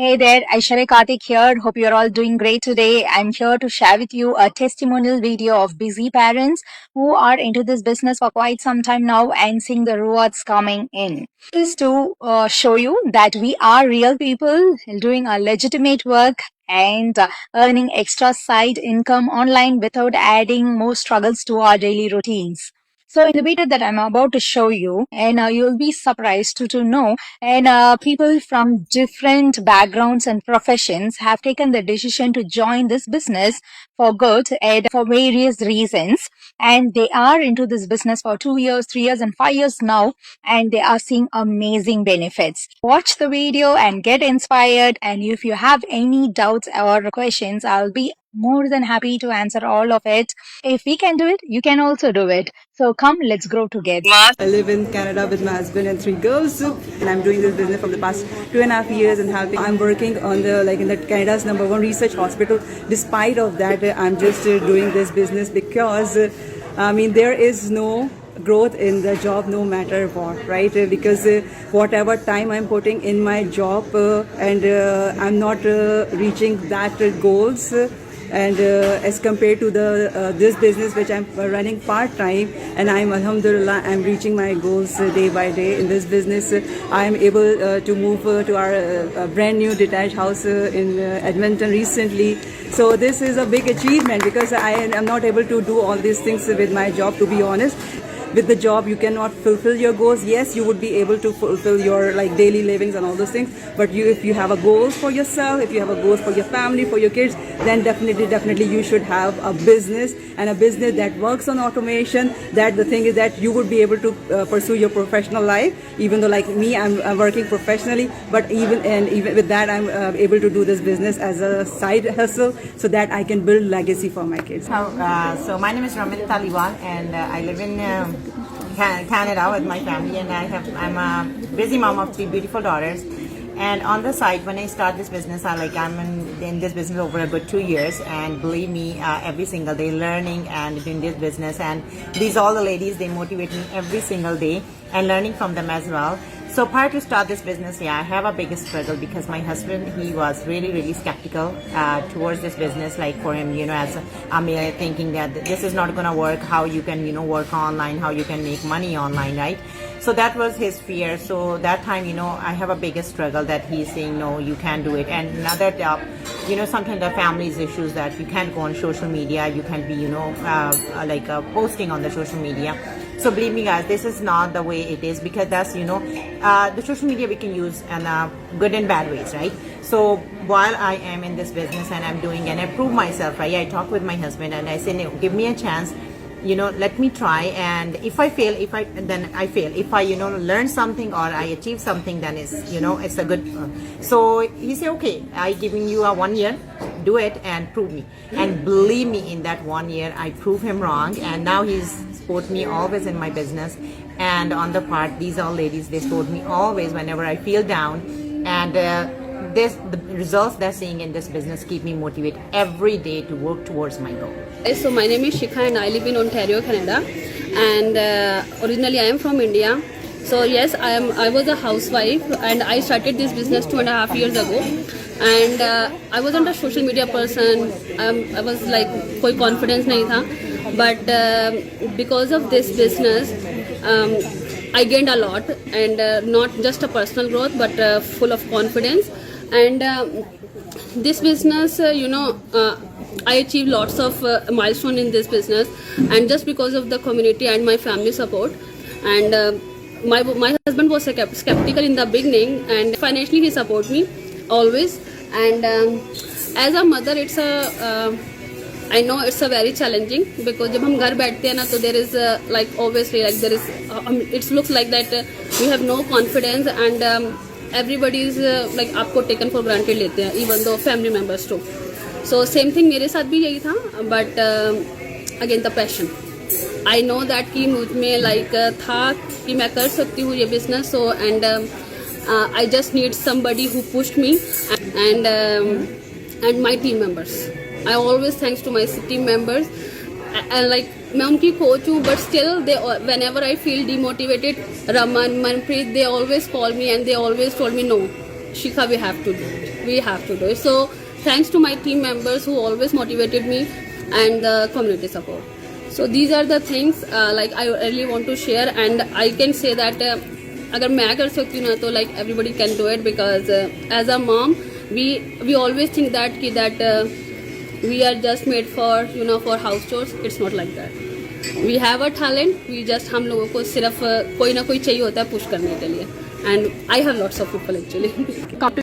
Hey there, Aishwarya Karthik here. Hope you're all doing great today. I'm here to share with you a testimonial video of busy parents who are into this business for quite some time now and seeing the rewards coming in. This is to show you that we are real people doing a legitimate work and earning extra side income online without adding more struggles to our daily routines. So in the video that I'm about to show you, and you'll be surprised to know, and people from different backgrounds and professions have taken the decision to join this business for good and for various reasons. And they are into this business for 2 years, 3 years, and 5 years now, and they are seeing amazing benefits. Watch the video and get inspired. And if you have any doubts or questions, I'll be more than happy to answer all of it. If we can do it, you can also do it. So come, let's grow together. I live in Canada with my husband and 3 girls, and I'm doing this business for the past 2.5 years and helping. I'm working on in the Canada's #1 research hospital. Despite of that, I'm just doing this business because there is no growth in the job no matter what, right? Because whatever time I'm putting in my job and I'm not reaching that goals. And as compared to the this business which I'm running part-time, and alhamdulillah, I'm reaching my goals day by day in this business. I am able to move to our brand new detached house in Edmonton recently. So this is a big achievement because I am not able to do all these things with my job, to be honest. With the job, you cannot fulfill your goals. Yes, you would be able to fulfill your daily livings and all those things. But if you have a goals for yourself, if you have a goals for your family, for your kids, then definitely you should have a business, and a business that works on automation. That the thing is that you would be able to pursue your professional life. Even though like me, I'm working professionally, but even with that, I'm able to do this business as a side hustle so that I can build legacy for my kids. So my name is Ramit Taliwal, and I live in Canada with my family, and I'm a busy mom of 3 beautiful daughters. And on the side, when I start this business, I'm in this business over a good 2 years, and believe me, every single day learning and doing this business. And these all the ladies, they motivate me every single day, and learning from them as well. So prior to start this business, I have a biggest struggle because my husband, he was really skeptical towards this business. Like for him, as thinking that this is not gonna work. How you can, work online? How you can make money online, right? So that was his fear. So that time, I have a biggest struggle that he's saying, no, you can't do it. And another, sometimes the family's issues that you can't go on social media. You can't be, posting on the social media. So believe me guys, this is not the way it is, because that's, the social media we can use in good and bad ways, right? So while I am in this business and I'm doing and I prove myself, right? I talk with my husband and I say, no, give me a chance, let me try. And if I fail, then I fail. If I, learn something or I achieve something, then it's a good. So he said, okay, I giving you a 1 year, do it and prove me. And believe me, in that 1 year, I prove him wrong. And now he's support me always in my business. And on the part, these all ladies, they support me always whenever I feel down. And the results they're seeing in this business keep me motivated every day to work towards my goal. So my name is Shikha and I live in Ontario, Canada. And originally I am from India. So yes, I was a housewife and I started this business 2.5 years ago. And I wasn't a social media person. I was like, koi confidence nahi tha. But because of this business, I gained a lot, and not just a personal growth, but full of confidence. And this business, I achieved lots of milestones in this business, and just because of the community and my family support. And my husband was skeptical in the beginning, and financially he supported me always. And as a mother, I know it's a very challenging, because जब हम घर बैठते हैं ना, तो there is like obviously like there is it looks like that we have no confidence, and everybody is like आपको taken for granted लेते हैं, even though family members too. So same thing मेरे साथ भी यही था, but again the passion. I know that कि मुझ में like था कि मैं कर सकती हूँ ये business. So and I just need somebody who pushed me, and my team members. I always thanks to my team members, and like मैं उनकी coach हूँ, but still they, whenever I feel demotivated, Raman, Manpreet, they always call me and they always told me, no, Shikha, we have to do it. we have to do it. So thanks to my team members who always motivated me and the community support. So these are the things like I really want to share, and I can say that अगर मैं कर सकती हूँ ना तो like everybody can do it, because as a mom we always think that कि we are just made for for house chores. It's not like that. We have a talent. We just हम लोगों को सिर्फ कोई ना कोई चाहिए होता है push करने के लिए, and I have lots of people actually.